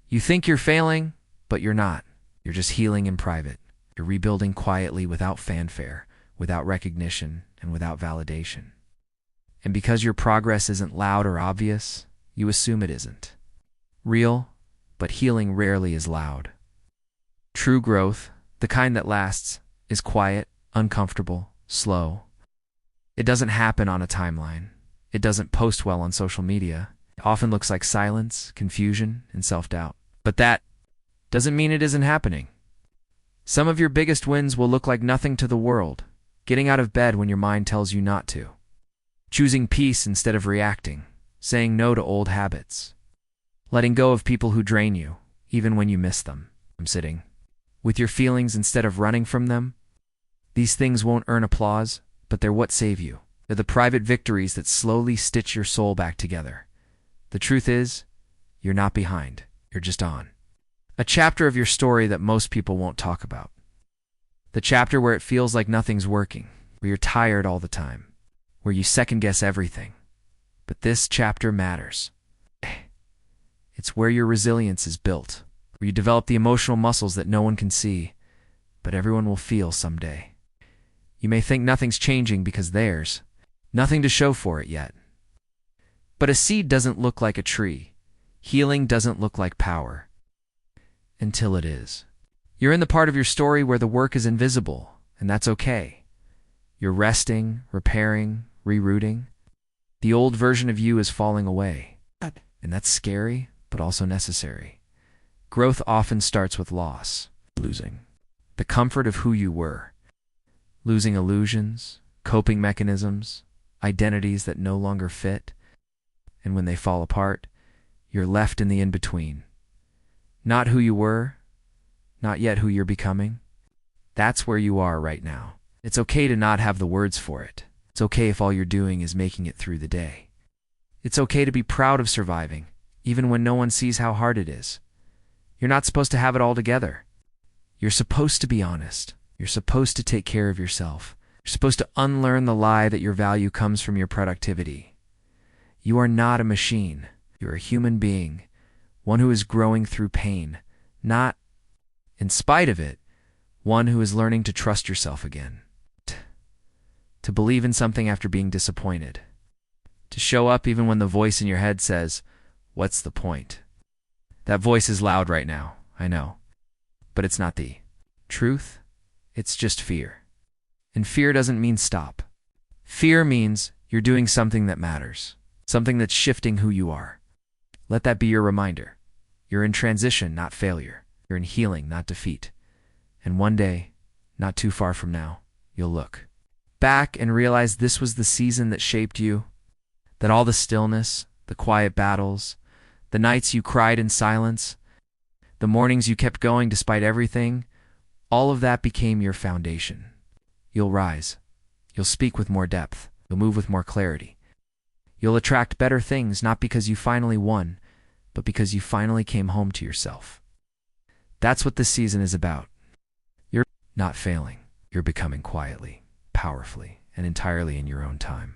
You think you're failing, but you're not. You're just healing in private. You're rebuilding quietly without fanfare, without recognition, and without validation. And because your progress isn't loud or obvious, you assume it isn't. Real, but healing rarely is loud. True growth, the kind that lasts, is quiet, uncomfortable, slow. It doesn't happen on a timeline. It doesn't post well on social media. It often looks like silence, confusion, and self-doubt. But that doesn't mean it isn't happening. Some of your biggest wins will look like nothing to the world. Getting out of bed when your mind tells you not to. Choosing peace instead of reacting. Saying no to old habits. Letting go of people who drain you, even when you miss them. Sitting with your feelings instead of running from them. These things won't earn applause, but they're what save you. They're the private victories that slowly stitch your soul back together. The truth is, you're not behind. You're just on. A chapter of your story that most people won't talk about. The chapter where it feels like nothing's working, where you're tired all the time, where you second-guess everything. But this chapter matters. It's where your resilience is built, where you develop the emotional muscles that no one can see, but everyone will feel someday. You may think nothing's changing because there's nothing to show for it yet. But a seed doesn't look like a tree. Healing doesn't look like power. Until it is. You're in the part of your story where the work is invisible, and that's okay. You're resting, repairing, rerouting. The old version of you is falling away. And that's scary, but also necessary. Growth often starts with loss. Losing the comfort of who you were. Losing illusions, coping mechanisms, identities that no longer fit. And when they fall apart, you're left in the in-between. Not who you were, not yet who you're becoming. That's where you are right now. It's okay to not have the words for it. It's okay if all you're doing is making it through the day. It's okay to be proud of surviving, even when no one sees how hard it is. You're not supposed to have it all together. You're supposed to be honest. You're supposed to take care of yourself. You're supposed to unlearn the lie that your value comes from your productivity. You are not a machine. You're a human being, one who is growing through pain, not, in spite of it, one who is learning to trust yourself again. To believe in something after being disappointed. To show up even when the voice in your head says, "What's the point?" That voice is loud right now, I know. But it's not the truth. It's just fear. And fear doesn't mean stop. Fear means you're doing something that matters. Something that's shifting who you are. Let that be your reminder. You're in transition, not failure. You're in healing, not defeat. And one day, not too far from now, you'll look back and realize this was the season that shaped you. That all the stillness, the quiet battles, the nights you cried in silence, the mornings you kept going despite everything, all of that became your foundation. You'll rise. You'll speak with more depth. You'll move with more clarity. You'll attract better things not because you finally won, but because you finally came home to yourself. That's what this season is about. You're not failing. You're becoming quietly, powerfully, and entirely in your own time.